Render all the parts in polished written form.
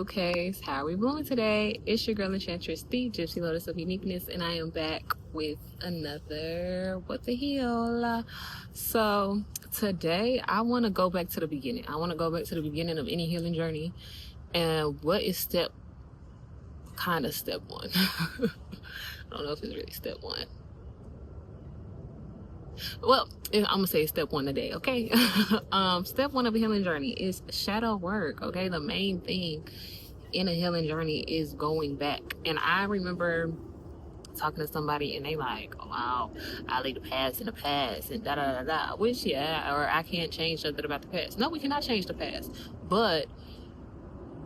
Bouquets. How are we doing today? It's your girl Enchantress, the Gypsy Lotus of Uniqueness, and I am back with another What the Hell. So today I want to go back to the beginning. I want to go back to the beginning of any healing journey, and what is step one? I don't know if it's really step one. Well, I'm gonna say step one today, okay? Step one of a healing journey is shadow work, okay? The main thing in a healing journey is going back. And I remember talking to somebody and they like, oh, wow, I leave the past in the past and da da da da. Which, yeah, or I can't change nothing about the past. No, we cannot change the past. But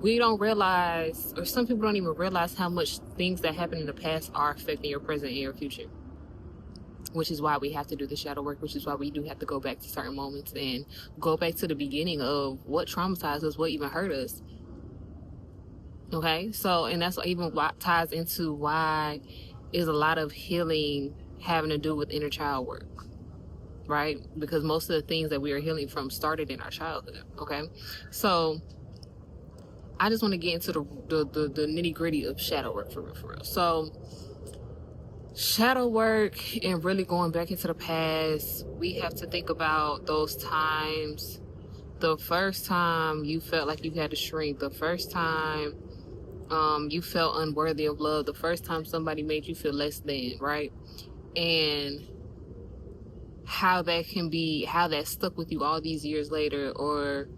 we don't realize, or some people don't even realize how much things that happened in the past are affecting your present and your future. Which is why we have to do the shadow work, which is why we do have to go back to certain moments and go back to the beginning of what traumatized us, what even hurt us. Okay, so, and that's even what ties into why is a lot of healing having to do with inner child work, right? Because most of the things that we are healing from started in our childhood. Okay, so I just want to get into the nitty gritty of shadow work for real. So shadow work and really going back into the past, we have to think about those times. The first time you felt like you had to shrink, the first time you felt unworthy of love, the first time somebody made you feel less than, right? And how that stuck with you all these years later, or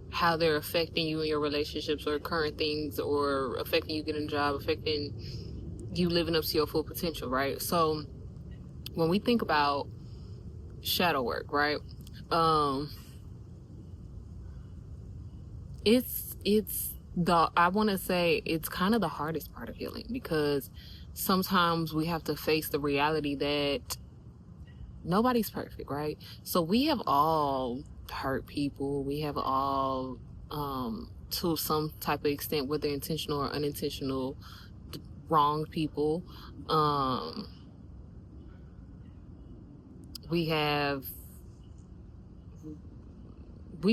how they're affecting you in your relationships or current things, or affecting you getting a job, affecting you living up to your full potential, right? So when we think about shadow work, right, I want to say it's kind of the hardest part of healing, because sometimes we have to face the reality that nobody's perfect, right? So we have all hurt people. We have all, to some type of extent, whether intentional or unintentional, wronged people. We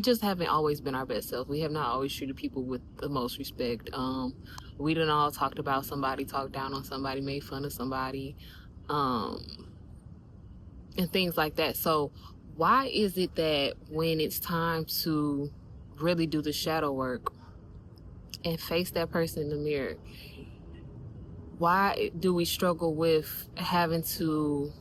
just haven't always been our best self. We have not always treated people with the most respect. We done all talked about somebody, talked down on somebody, made fun of somebody, and things like that. So why is it that when it's time to really do the shadow work and face that person in the mirror, why do we struggle with having to...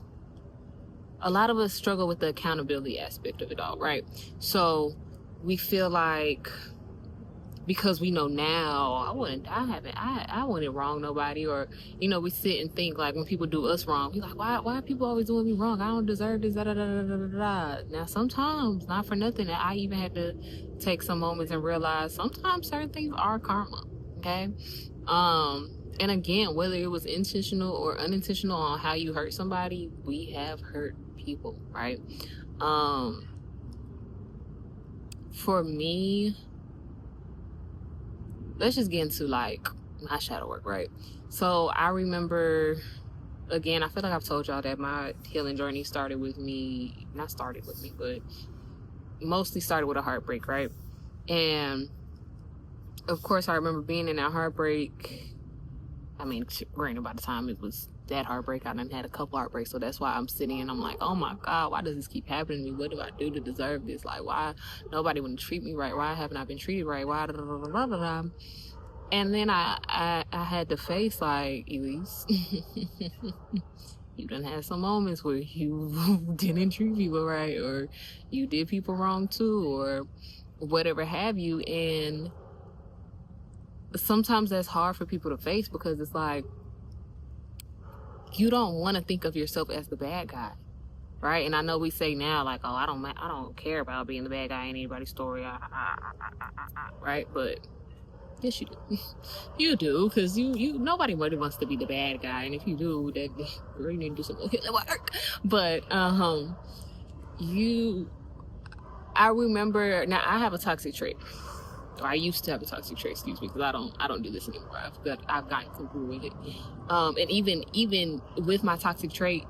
A lot of us struggle with the accountability aspect of it all, right? So we feel like, because we know now, I wouldn't wrong nobody, or, we sit and think like when people do us wrong, we like, why are people always doing me wrong? I don't deserve this, da da da da da da. Now sometimes, not for nothing, I even had to take some moments and realize sometimes certain things are karma, okay? And again, whether it was intentional or unintentional on how you hurt somebody, we have hurt people, right? For me, let's just get into like my shadow work, right? So I remember, again, I feel like I've told y'all that my healing journey but mostly started with a heartbreak, right? And of course, I remember being in that heartbreak. I mean, granted, by the time it was that heartbreak, I done had a couple heartbreaks, so that's why I'm sitting and I'm like, oh my God, why does this keep happening to me? What do I do to deserve this? Like, why nobody wouldn't treat me right? Why haven't I been treated right? Why da, da, da, da, da, da. And then I had to face, like, Elise, you done had some moments where you didn't treat people right, or you did people wrong too, or whatever have you. And sometimes that's hard for people to face, because it's like, you don't want to think of yourself as the bad guy, right? And I know we say now, like, oh, I don't care about being the bad guy in anybody's story, right? But yes, you do. You do, because nobody really wants to be the bad guy, and if you do, that you really need to do some healing work. But I remember, now I have a toxic trait. Or I used to have a toxic trait, excuse me, because I don't do this anymore. I've gotten comfortable with it. And even with my toxic trait,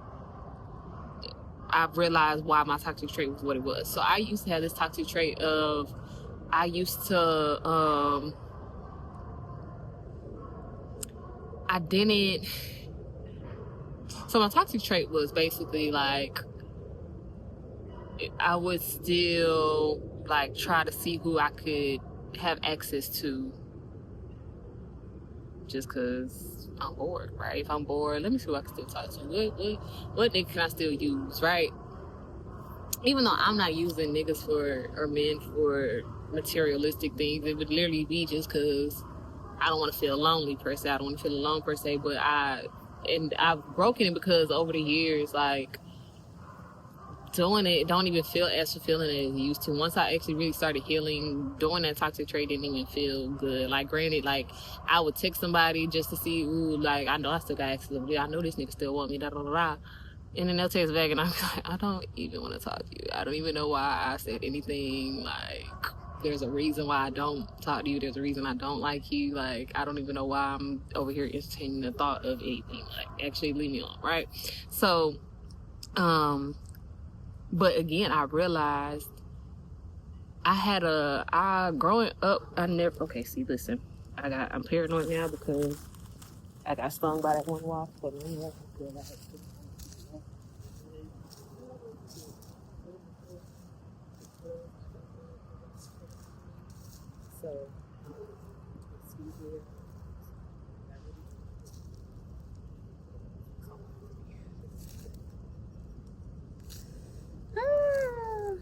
I've realized why my toxic trait was what it was. So I used to have this toxic trait of, I used to I didn't. So my toxic trait was basically like, I would still like try to see who I could have access to, just because I'm bored, right? If I'm bored, let me see who I can still talk to. What nigga can I still use, right? Even though I'm not using niggas or men for materialistic things, it would literally be just because I don't want to feel lonely per se. I don't want to feel alone per se, but I've broken it because over the years, like, doing it don't even feel as fulfilling as it used to. Once I actually really started healing, doing that toxic trait didn't even feel good. Like, granted, like, I would text somebody just to see, ooh, like, I know I still got access to them. I know this nigga still want me, da da da da. And then they'll text back and I'm like, I don't even want to talk to you. I don't even know why I said anything. Like, there's a reason why I don't talk to you. There's a reason I don't like you. Like, I don't even know why I'm over here entertaining the thought of anything. Like, actually leave me alone, right? So, but again, I realized growing up, okay, see, listen, I'm paranoid now because I got stung by that one wasp, but anyway, so, excuse me.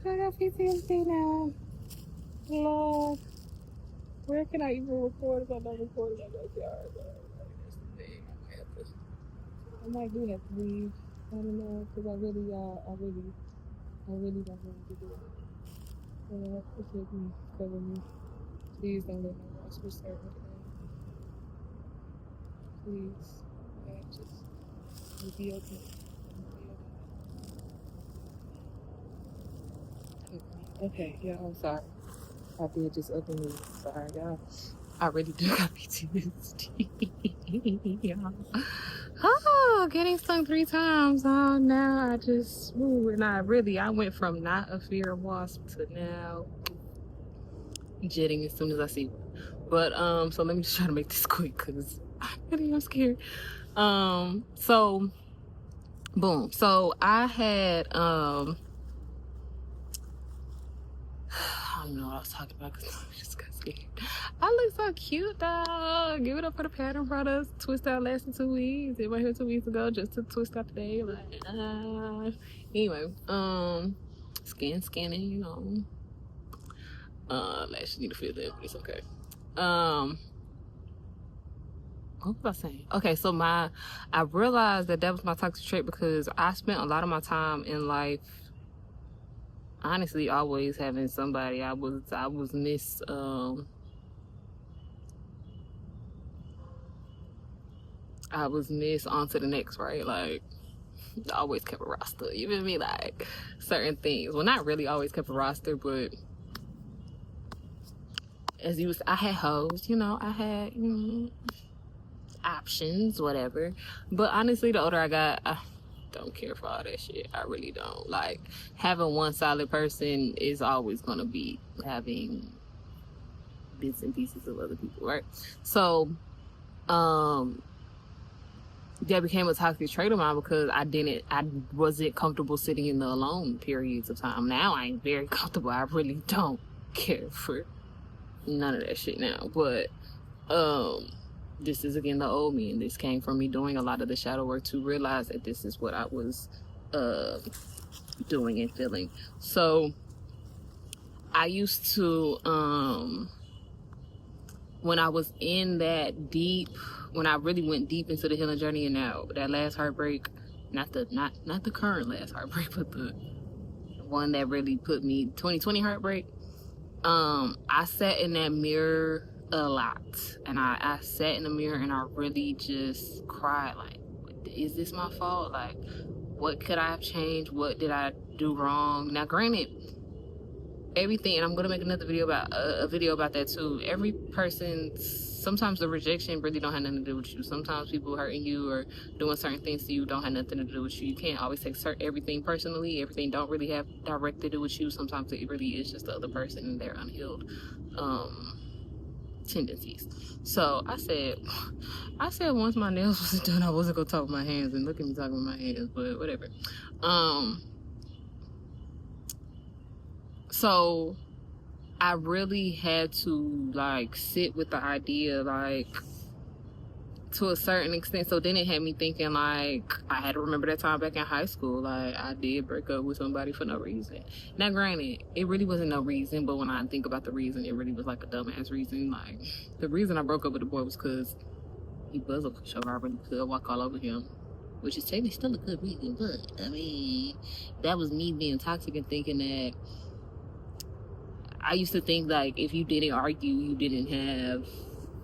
I got PTSD now. Lord, where can I even record if I don't record in my backyard? That's the thing. I might do have to leave. I don't know, because I really don't want to do it. So appreciate you covering me. Please don't let my voice restart today. Please. Just be okay. Okay, yeah, I'm sorry. I did just open me. Sorry, y'all. I really do got PTSD. Y'all. Oh, getting stung 3 times. Oh, now I just, and I went from not a fear of wasp to now jetting as soon as I see one. But, so let me just try to make this quick because I really am scared. So, boom. So I had, I don't know what I was talking about because I just got scared. I look so cute, dog. Give it up for the pattern products. Twist out lasted 2 weeks. It went here 2 weeks ago just to twist out today. Like, anyway, scanning, you know. Lashes need to feel that, but it's okay. What was I saying? Okay, so I realized that was my toxic trait because I spent a lot of my time in life honestly always having somebody. I was miss on to the next, right? Like, I always kept a roster. You feel me? Like, certain things. Well, not really always kept a roster, but I had hoes, you know, I had, options, whatever. But honestly, the older I got, I don't care for all that shit. I really don't. Like, having one solid person is always gonna be having bits and pieces of other people, right? So, that became a toxic trait of mine because I wasn't comfortable sitting in the alone periods of time. Now I ain't very comfortable. I really don't care for none of that shit now. But, this is again the old me, and this came from me doing a lot of the shadow work to realize that this is what I was doing and feeling. So I used to when I was in that deep, when I really went deep into the healing journey, and now that last heartbreak, not the current last heartbreak, but the one that really put me 2020 heartbreak, I sat in that mirror a lot, and I sat in the mirror and I really just cried, like, is this my fault? Like, what could I have changed? What did I do wrong? Now, granted, everything, and I'm gonna make another video about that too. Every person, sometimes the rejection really don't have nothing to do with you. Sometimes people hurting you or doing certain things to you don't have nothing to do with you. You can't always take everything personally. Everything don't really have direct to do with you. Sometimes it really is just the other person and their unhealed tendencies. So I said, I said once my nails was done, I wasn't gonna talk with my hands, and look at me talking with my hands, but whatever. So I really had to like sit with the idea, like, to a certain extent. So then it had me thinking, like, I had to remember that time back in high school, like, I did break up with somebody for no reason. Now granted, it really wasn't no reason, but when I think about the reason, it really was like a dumbass reason. Like, the reason I broke up with the boy was because he was a pushover. I really could walk all over him, which is technically still a good reason, but I mean, that was me being toxic and thinking that I used to think, like, if you didn't argue,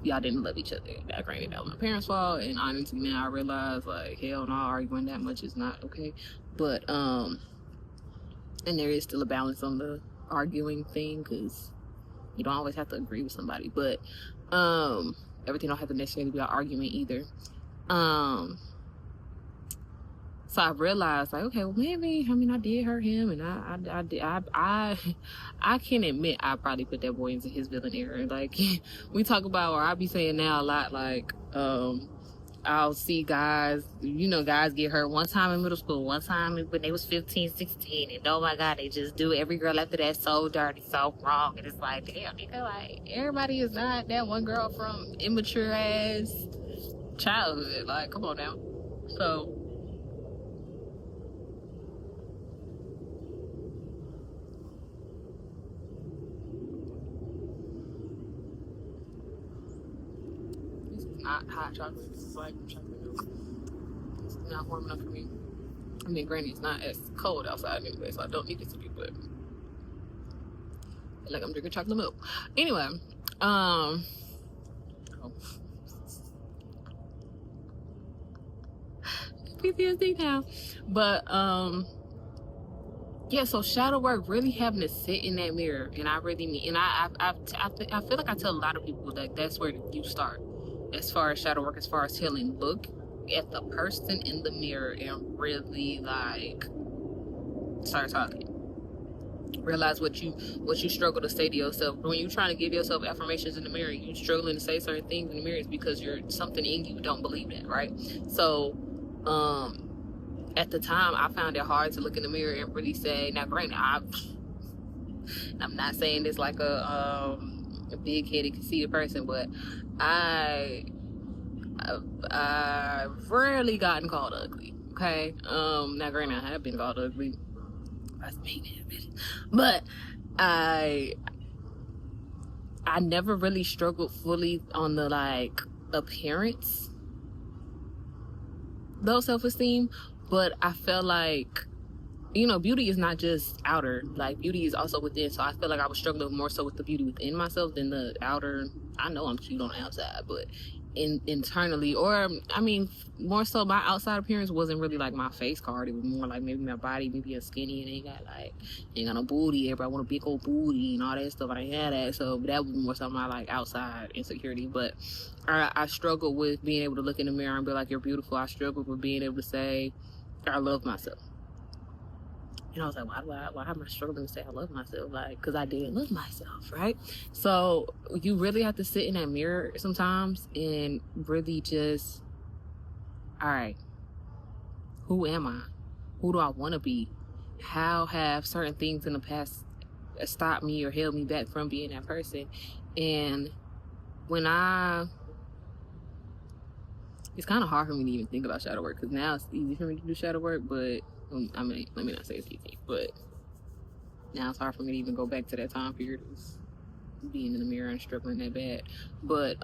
y'all didn't love each other. Now, granted, that was my parents' fault, and honestly, now I realize, like, hell no, arguing that much is not okay. But, and there is still a balance on the arguing thing, because you don't always have to agree with somebody, but, everything don't have to necessarily be an argument either. So I realized, like, okay, well, maybe, I mean, I did hurt him, and I can admit I probably put that boy into his villain era. Like, we talk about, or I be saying now a lot, like, I'll see guys, guys get hurt one time in middle school, one time when they was 15, 16, and oh my God, they just do every girl after that so dirty, so wrong. And it's like, damn, nigga, like, everybody is not that one girl from immature ass childhood. Like, come on now. So, not hot chocolate. This is like chocolate milk. It's not warm enough for me. I mean, granted, it's not as cold outside anyway, so I don't need it to be, but I feel like I'm drinking chocolate milk. Anyway, PTSD now. But, yeah, so shadow work, really having to sit in that mirror, and I really mean, and I feel like I tell a lot of people that that's where you start. As far as shadow work, as far as healing, look at the person in the mirror and really, like, start talking. Realize what you struggle to say to yourself. When you're trying to give yourself affirmations in the mirror, you're struggling to say certain things in the mirror, is because something in you don't believe that, right? So, at the time, I found it hard to look in the mirror and really say, now granted, I'm not saying this like a big-headed, conceited person, but I've rarely gotten called ugly. Okay. Now granted, I have been called ugly. That's me, but I never really struggled fully on the, like, appearance, low self-esteem, but I felt like, beauty is not just outer. Like, beauty is also within. So I feel like I was struggling more so with the beauty within myself than the outer. I know I'm cute on the outside, but internally, or I mean, more so my outside appearance wasn't really like my face card. It was more like maybe my body, maybe a skinny, and ain't got no booty. Everybody want a big old booty and all that stuff. I didn't have that, so that was more so my, like, outside insecurity. But I struggled with being able to look in the mirror and be like, you're beautiful. I struggled with being able to say I love myself. And I was like, why am I struggling to say I love myself? Like, because I didn't love myself, right? So you really have to sit in that mirror sometimes and really just, all right, who am I? Who do I want to be? How have certain things in the past stopped me or held me back from being that person? And when it's kind of hard for me to even think about shadow work, because now it's easy for me to do shadow work, but I mean, let me not say it's easy, but now it's hard for me to even go back to that time period of being in the mirror and struggling that bad. But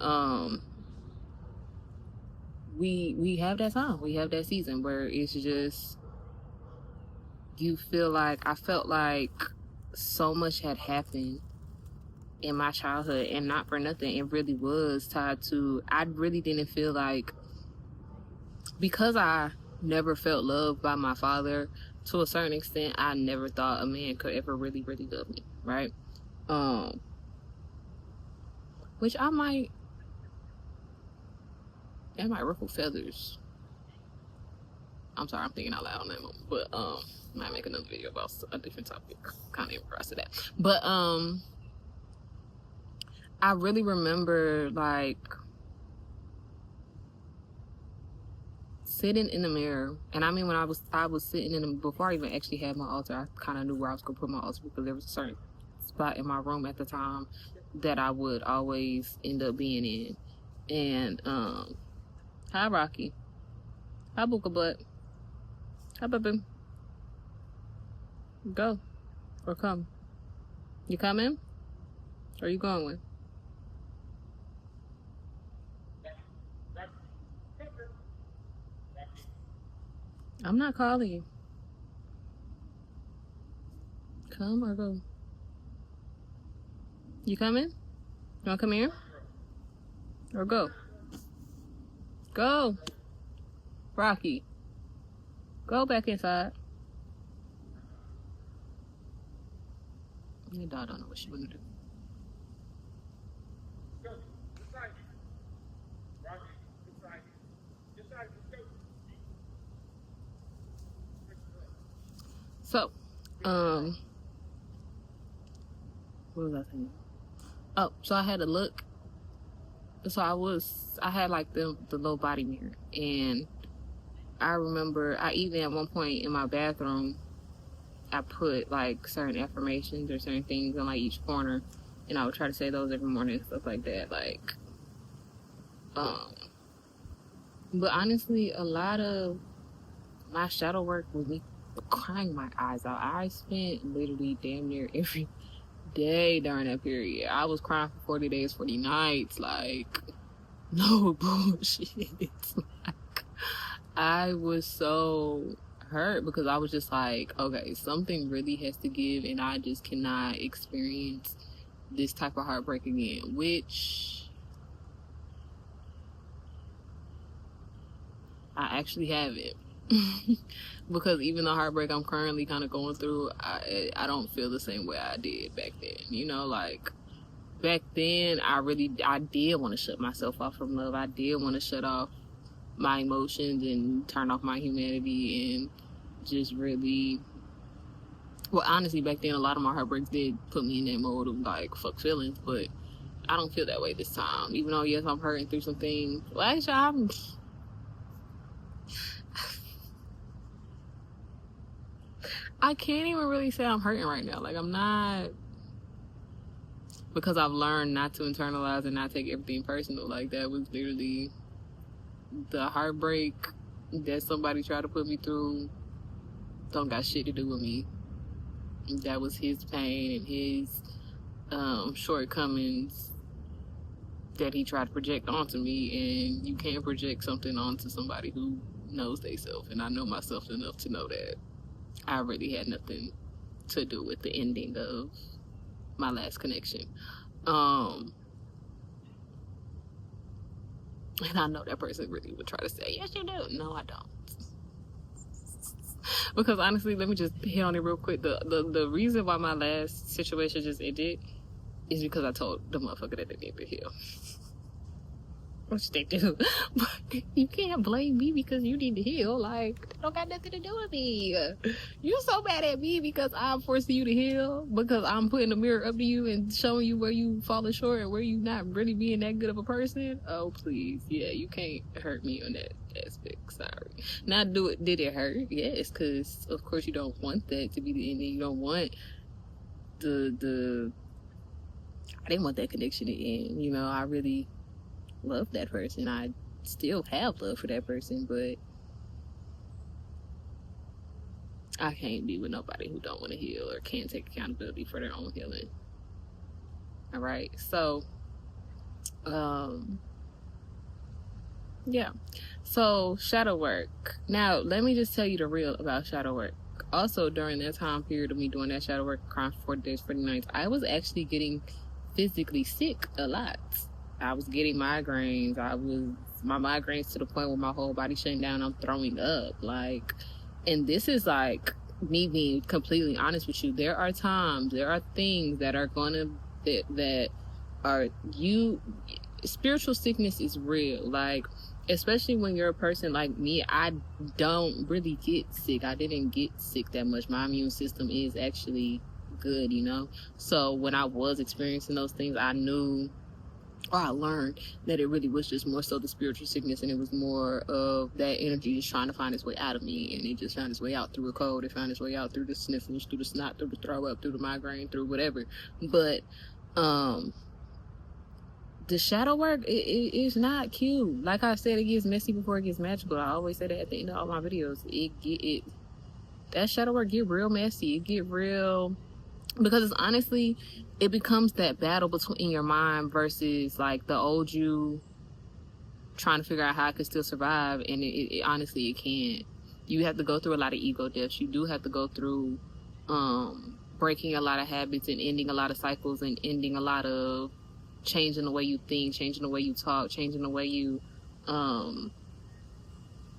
we have that time, we have that season where it's just, you feel like, I felt like so much had happened in my childhood, and not for nothing, it really was tied to, I really didn't feel like, because I never felt loved by my father, to a certain extent, I never thought a man could ever really, really love me, right? Which that might ruffle feathers. I'm sorry, I'm thinking out loud on that moment, but I might make another video about a different topic, kind of in regards to that. But I really remember, like, sitting in the mirror, and I mean, when I was sitting in the, before I even actually had my altar, I kind of knew where I was gonna put my altar, because there was a certain spot in my room at the time that I would always end up being in. And hi Rocky, hi Booka Butt, hi baby, go or come. You coming? Or are you going? I'm not calling you. Come or go? You coming? You wanna come here? Or go? Go! Rocky. Go back inside. Your dog don't know what she wanna do. So, what was I saying? Oh, so I had to look. So I had like the low body mirror, and I remember I even at one point in my bathroom, I put like certain affirmations or certain things on like each corner, and I would try to say those every morning and stuff like that. Like, but honestly, a lot of my shadow work was me crying my eyes out. I spent literally damn near every day during that period. I was crying for 40 days, 40 nights. Like, no bullshit. Like, I was so hurt because I was just like, okay, something really has to give, and I just cannot experience this type of heartbreak again, which I actually haven't. Because even the heartbreak I'm currently kind of going through, I don't feel the same way I did back then. You know, like, back then I did want to shut myself off from love. I did want to shut off my emotions and turn off my humanity, and just really, well, honestly, back then a lot of my heartbreaks did put me in that mode of like fuck feelings, but I don't feel that way this time. Even though, yes, I'm hurting through some things. Well, actually, I can't even really say I'm hurting right now. Like, I'm not, because I've learned not to internalize and not take everything personal. Like, that was literally the heartbreak that somebody tried to put me through. Don't got shit to do with me. That was his pain and his shortcomings that he tried to project onto me, and you can't project something onto somebody who knows they self, and I know myself enough to know that I really had nothing to do with the ending of my last connection. And I know that person really would try to say, yes you do. No, I don't. Because honestly, let me just hit on it real quick. The reason why my last situation just ended is because I told the motherfucker that they need to heal. Which they do. But you can't blame me because you need to heal. Like, that don't got nothing to do with me. You so mad at me because I'm forcing you to heal, because I'm putting a mirror up to you and showing you where you falling short and where you not really being that good of a person. Oh, please. Yeah, you can't hurt me on that aspect. Sorry. Now, did it hurt? Yes, because of course you don't want that to be the ending. You don't want the I didn't want that connection to end. You know, I really love that person. I still have love for that person, but I can't be with nobody who don't want to heal or can't take accountability for their own healing. All right, so yeah, so shadow work. Now let me just tell you the real about shadow work. Also, during that time period of me doing that shadow work, crying for 40 days, 40 nights, I was actually getting physically sick a lot. I was getting migraines. My migraines to the point where my whole body shutting down. I'm throwing up. Like, and this is like me being completely honest with you. There are times, there are things that are that are spiritual sickness is real. Like, especially when you're a person like me, I don't really get sick. I didn't get sick that much. My immune system is actually good, you know? So when I was experiencing those things, I knew or I learned that it really was just more so the spiritual sickness, and it was more of that energy just trying to find its way out of me, and it just found its way out through a cold, it found its way out through the sniffles, through the snot, through the throw up, through the migraine, through whatever. But the shadow work, it's not cute. Like I said, it gets messy before it gets magical. I always say that at the end of all my videos. That shadow work get real messy. It get real, because it's honestly, it becomes that battle between your mind versus like the old you trying to figure out how I could still survive. And it honestly, it can't. You have to go through a lot of ego deaths. You do have to go through breaking a lot of habits and ending a lot of cycles and ending a lot of changing the way you think, changing the way you talk, changing the way you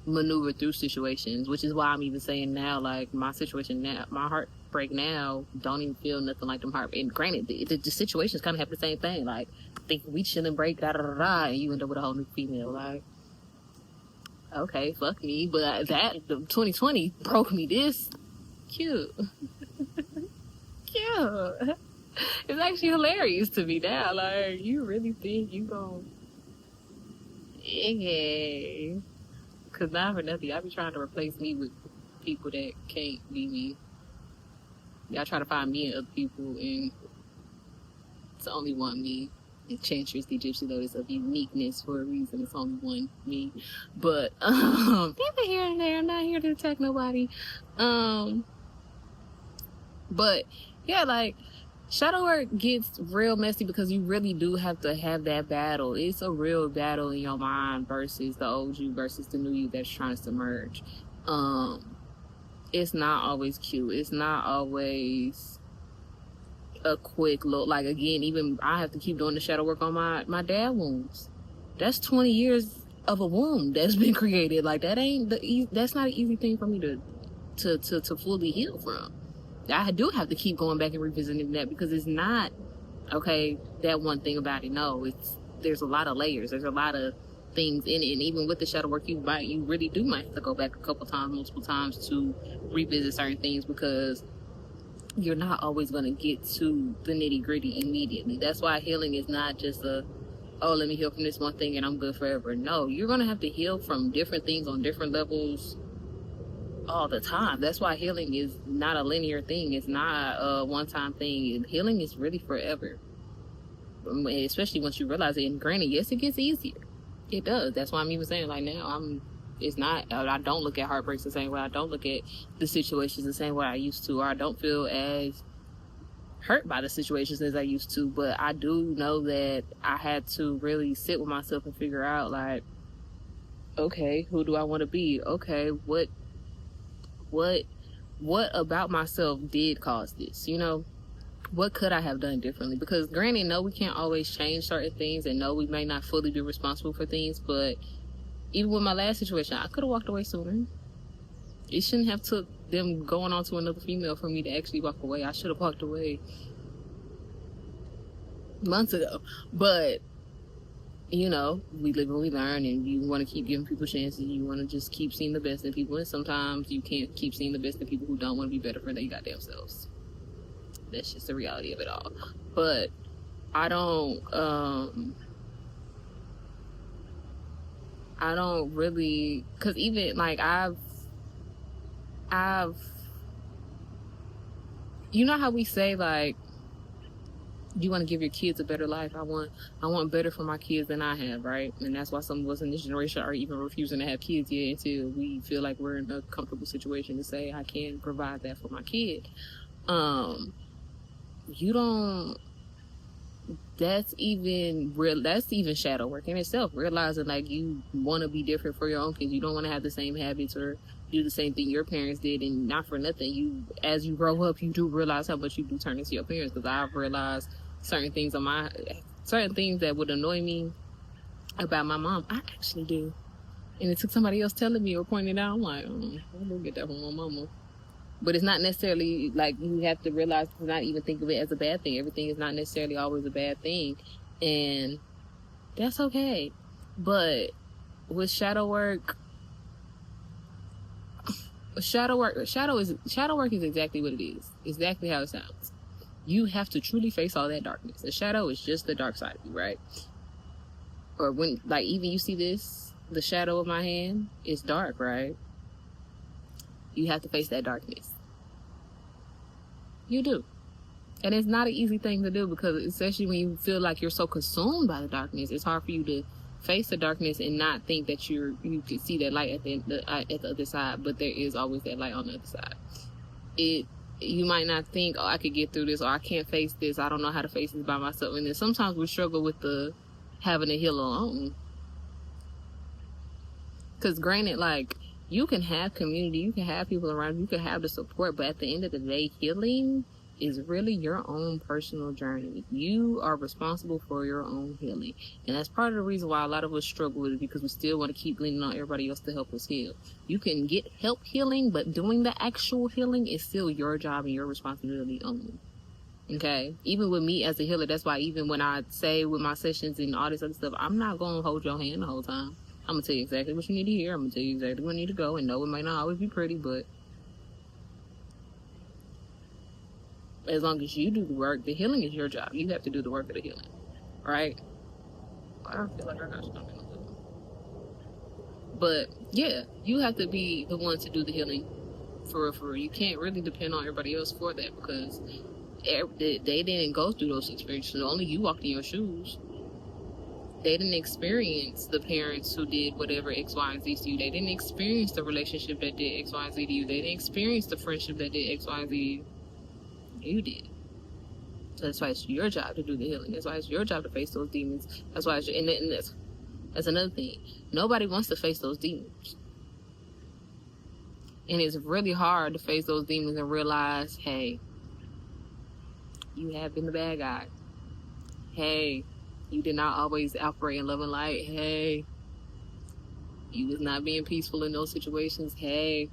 maneuver through situations, which is why I'm even saying now, like, my situation now, my heartbreak now don't even feel nothing like them heartbreak. And granted, the situations kind of have the same thing, like, think we chilling, break, da da da da, and you end up with a whole new female. Like, okay, fuck me, but that the 2020 broke me this cute. Cute. It's actually hilarious to me now. Like, you really think you gon' yeah. Cause not for nothing, I be trying to replace me with people that can't be me. Y'all try to find me and other people, and it's only one me. Enchantress, the Gypsy Lotus of uniqueness for a reason. It's only one me. But people here and there. I'm not here to attack nobody. But yeah, like, shadow work gets real messy because you really do have to have that battle. It's a real battle in your mind versus the old you versus the new you that's trying to submerge. It's not always cute. It's not always a quick look. Like, again, even I have to keep doing the shadow work on my dad wounds. That's 20 years of a wound that's been created. Like, that's not an easy thing for me to fully heal from. I do have to keep going back and revisiting that, because it's not, okay, that one thing about it. No, there's a lot of layers. There's a lot of things in it. And even with the shadow work, you really do might have to go back a couple times, multiple times to revisit certain things, because you're not always going to get to the nitty gritty immediately. That's why healing is not just let me heal from this one thing and I'm good forever. No, you're going to have to heal from different things on different levels all the time. That's why healing is not a linear thing. It's not a one-time thing. Healing is really forever, especially once you realize it. And granted, yes, it gets easier. It does. That's why I'm even saying, like, now I don't look at heartbreaks the same way. I don't look at the situations the same way I used to, or I don't feel as hurt by the situations as I used to. But I do know that I had to really sit with myself and figure out, like, okay, who do I want to be? Okay, what about myself did cause this? You know, what could I have done differently? Because granted, no, we can't always change certain things, and no, we may not fully be responsible for things, but even with my last situation, I could have walked away sooner. It shouldn't have took them going on to another female for me to actually walk away. I should have walked away months ago. But, you know, we live and we learn, and you want to keep giving people chances. You want to just keep seeing the best in people, and sometimes you can't keep seeing the best in people who don't want to be better for their goddamn selves. That's just the reality of it all. But I don't really, because even, like, I've you know how we say, like, you want to give your kids a better life. I want better for my kids than I have, right? And that's why some of us in this generation are even refusing to have kids yet, until we feel like we're in a comfortable situation to say, I can provide that for my kid. That's even shadow work in itself. Realizing, like, you want to be different for your own kids. You don't want to have the same habits or do the same thing your parents did. And not for nothing, as you grow up, you do realize how much you do turn into your parents. Because I've realized certain things that would annoy me about my mom, I actually do. And it took somebody else telling me or pointing it out. I'm like, I don't get that from my mama. But it's not necessarily, like, you have to realize to not even think of it as a bad thing. Everything is not necessarily always a bad thing. And that's okay. But with shadow work is exactly what it is. Exactly how it sounds. You have to truly face all that darkness. The shadow is just the dark side of you, right? or when, like, even you see this, the shadow of my hand is dark, right? You have to face that darkness. You do. And it's not an easy thing to do, because especially when you feel like you're so consumed by the darkness, it's hard for you to face the darkness and not think that you can see that light at the other side. But there is always that light on the other side. You might not think, oh, I could get through this, or I can't face this, I don't know how to face this by myself. And then sometimes we struggle with the having to heal alone. Because granted, like, you can have community, you can have people around you, can have the support, but at the end of the day, healing is really your own personal journey. You are responsible for your own healing. And that's part of the reason why a lot of us struggle with it, because we still want to keep leaning on everybody else to help us heal. You can get help healing, but doing the actual healing is still your job and your responsibility only. Okay? Even with me as a healer, that's why even when I say with my sessions and all this other stuff, I'm not going to hold your hand the whole time. I'm going to tell you exactly what you need to hear. I'm going to tell you exactly where you need to go. And no, it might not always be pretty, but as long as you do the work, the healing is your job. You have to do the work of the healing, right? I don't feel like I got something. But yeah, you have to be the one to do the healing for real, for real. You can't really depend on everybody else for that, because they didn't go through those experiences. Only you walked in your shoes. They didn't experience the parents who did whatever X, Y, and Z to you. They didn't experience the relationship that did X, Y, and Z to you. They didn't experience the friendship that did X, Y, and Z to you. You did. So that's why it's your job to do the healing. That's why it's your job to face those demons. That's why and that's another thing. Nobody wants to face those demons. And it's really hard to face those demons and realize, hey, you have been the bad guy. Hey, you did not always operate in love and light. Hey, you was not being peaceful in those situations. Hey,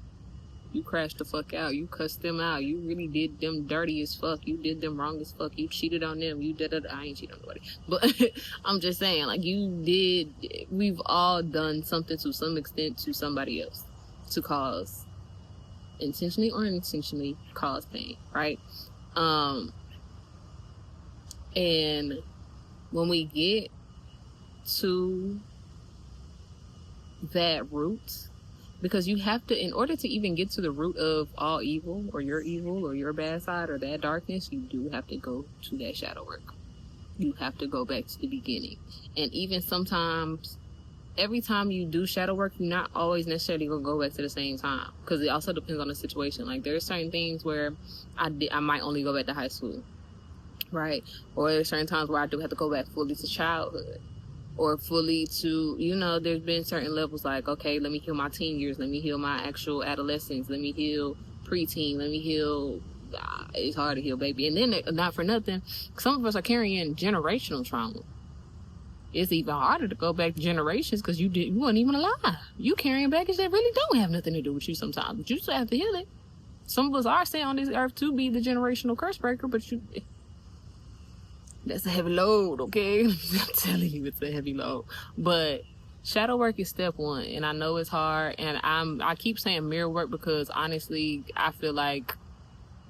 you crashed the fuck out. You cussed them out. You really did them dirty as fuck. You did them wrong as fuck. You cheated on them. You did it. I ain't cheated on nobody. But I'm just saying, like, we've all done something to some extent to somebody else to cause, intentionally or unintentionally, cause pain, right? And when we get to that root, because you have to, in order to even get to the root of all evil, or your bad side, or that darkness, you do have to go to that shadow work. You have to go back to the beginning. And even sometimes, every time you do shadow work, you're not always necessarily going to go back to the same time, because it also depends on the situation. Like, there are certain things where I might only go back to high school, right? Or there are certain times where I do have to go back fully to childhood, or fully to, there's been certain levels, like, okay, let me heal my teen years, let me heal my actual adolescence, let me heal preteen, let me heal, it's hard to heal, baby. And then, not for nothing, some of us are carrying generational trauma. It's even harder to go back generations, because you weren't even alive. You carrying baggage that really don't have nothing to do with you sometimes, but you still have to heal it. Some of us are sent on this earth to be the generational curse breaker, but that's a heavy load, okay? I'm telling you, it's a heavy load. But shadow work is step one, and I know it's hard, and I keep saying mirror work, because honestly, I feel like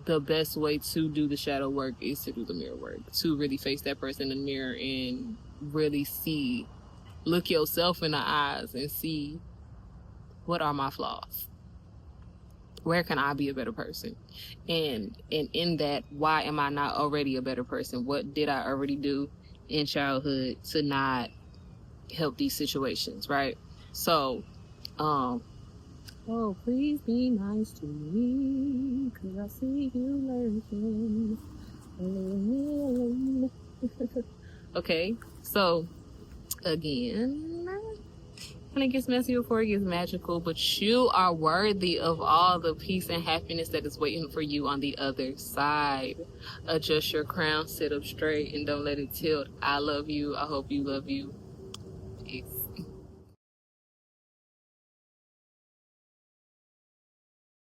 the best way to do the shadow work is to do the mirror work, to really face that person in the mirror and really look yourself in the eyes and see, what are my flaws? Where can I be a better person? And in that, why am I not already a better person? What did I already do in childhood to not help these situations, right? So, oh, please be nice to me, 'cause I see you lurking. Okay, so, again, when it gets messy before it gets magical, but you are worthy of all the peace and happiness that is waiting for you on the other side. Adjust your crown, sit up straight, and don't let it tilt. I love you. I hope you love you.